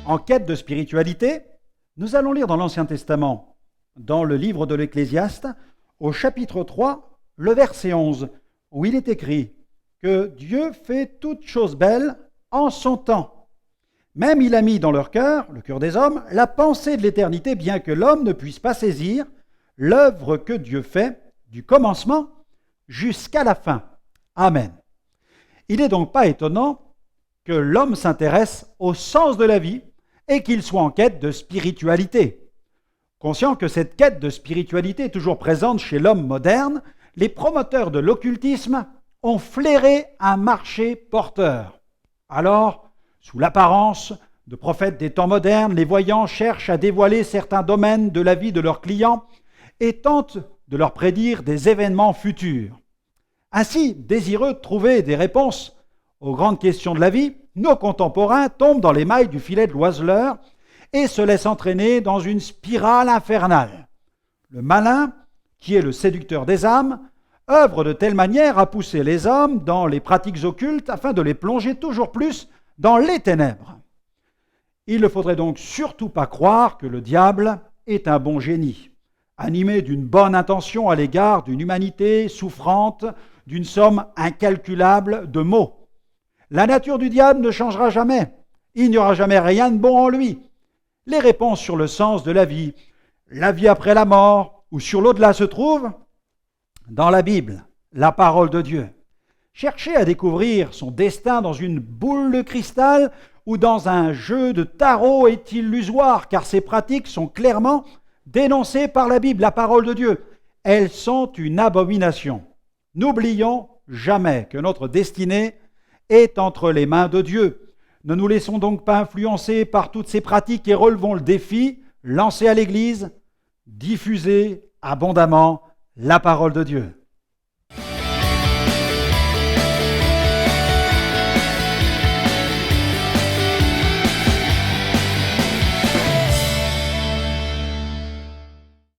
en quête de spiritualité, nous allons lire dans l'Ancien Testament, dans le livre de l'Ecclésiaste, au chapitre 3, le verset 11, où il est écrit que Dieu fait toutes choses belles en son temps. Même il a mis dans leur cœur, le cœur des hommes, la pensée de l'éternité, bien que l'homme ne puisse pas saisir l'œuvre que Dieu fait du commencement jusqu'à la fin. Amen. Il n'est donc pas étonnant que l'homme s'intéresse au sens de la vie et qu'il soit en quête de spiritualité. Conscient que cette quête de spiritualité est toujours présente chez l'homme moderne, les promoteurs de l'occultisme ont flairé un marché porteur. Alors, sous l'apparence de prophètes des temps modernes, les voyants cherchent à dévoiler certains domaines de la vie de leurs clients et tentent de leur prédire des événements futurs. Ainsi, désireux de trouver des réponses aux grandes questions de la vie, nos contemporains tombent dans les mailles du filet de l'oiseleur et se laissent entraîner dans une spirale infernale. Le malin, qui est le séducteur des âmes, œuvre de telle manière à pousser les hommes dans les pratiques occultes afin de les plonger toujours plus dans les ténèbres. Il ne faudrait donc surtout pas croire que le diable est un bon génie, animé d'une bonne intention à l'égard d'une humanité souffrante d'une somme incalculable de maux. La nature du diable ne changera jamais. Il n'y aura jamais rien de bon en lui. Les réponses sur le sens de la vie après la mort ou sur l'au-delà se trouvent dans la Bible, la parole de Dieu. Chercher à découvrir son destin dans une boule de cristal ou dans un jeu de tarot est illusoire, car ces pratiques sont clairement dénoncées par la Bible, la parole de Dieu. Elles sont une abomination. N'oublions jamais que notre destinée est entre les mains de Dieu. Ne nous laissons donc pas influencer par toutes ces pratiques et relevons le défi lancé à l'Église, diffuser abondamment la parole de Dieu.